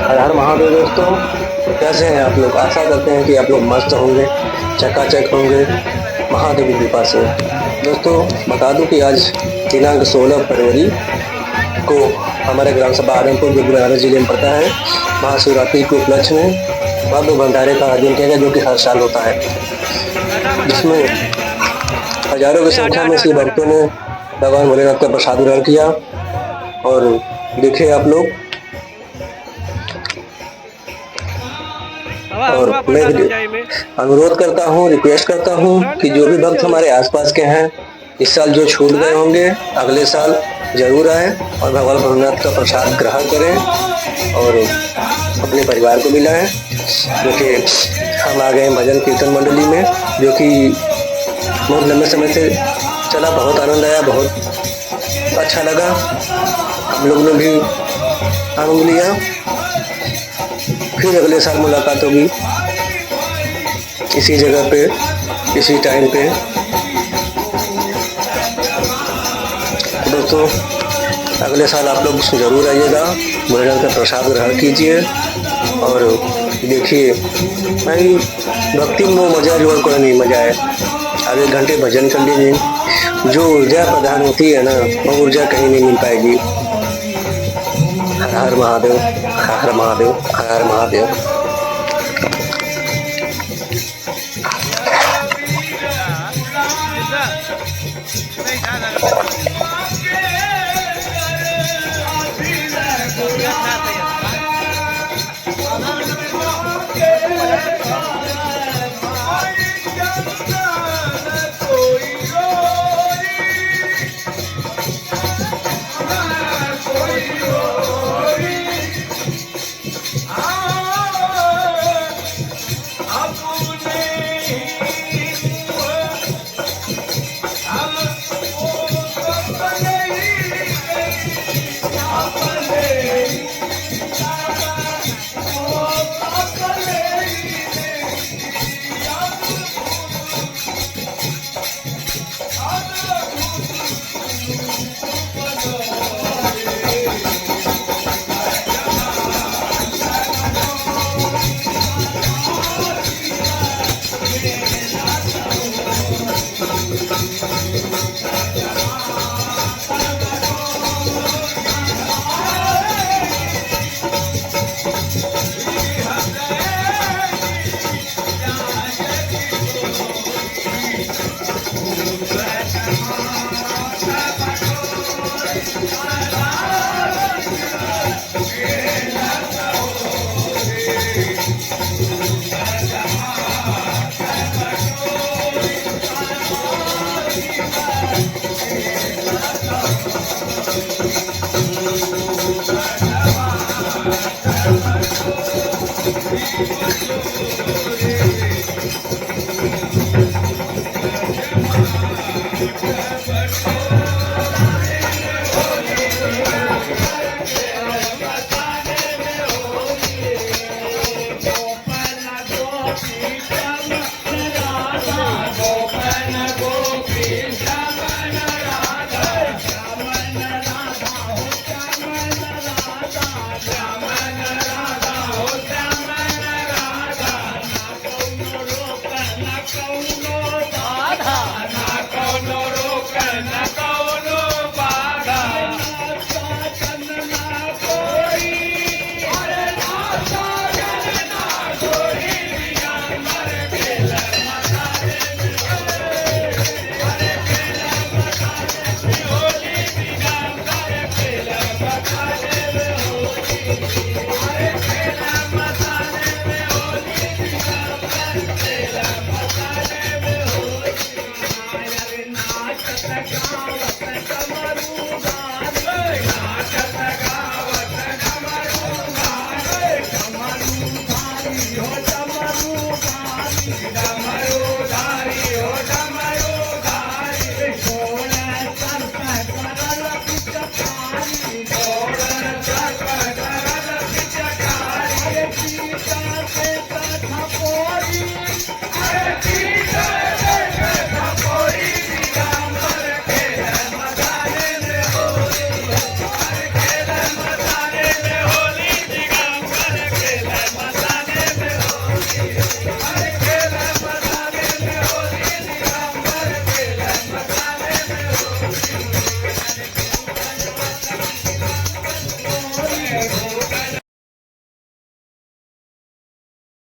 हर हर महादेव दोस्तों, कैसे हैं आप लोग। आशा करते हैं कि आप लोग मस्त होंगे, चकाचक होंगे महादेव की कृपा से। दोस्तों बता दूं कि आज दिनांक 16 फरवरी को हमारे ग्राम सभा आदमपुर जो बनारस जिले में पड़ता है, महाशिवरात्रि के उपलक्ष्य में भव्य भंडारे का आयोजन किया गया, जो कि हर साल होता है, जिसमें हजारों की संख्या में शिव भक्तों ने भगवान भोलेनाथ का प्रसाद ग्रहण किया। और देखिए आप लोग, और मैं अनुरोध करता हूँ, रिक्वेस्ट करता हूँ कि जो भी भक्त हमारे आसपास के हैं, इस साल जो छूट गए होंगे अगले साल जरूर आए और भगवान भोलेनाथ का प्रसाद ग्रहण करें और अपने परिवार को भी लाएं। क्योंकि हम आ गए हैं भजन कीर्तन मंडली में, जो कि बहुत लंबे समय से चला। बहुत आनंद आया, बहुत अच्छा लगा, हम लोग ने भी आनंद लिया। फिर अगले साल मुलाकात होगी इसी जगह पे, इसी टाइम पे। दोस्तों अगले साल आप लोग जरूर आइएगा, भोलेनाथ का प्रसाद ग्रहण कीजिए और देखिए भाई, भक्ति में मजा जो कोई नहीं मजा है। अब 1 घंटे भजन कर लीजिए, जो ऊर्जा प्रदान होती है ना, वो ऊर्जा कहीं नहीं मिल पाएगी। हर हर महादेव, हर हर महादेव, हर हर महादेव।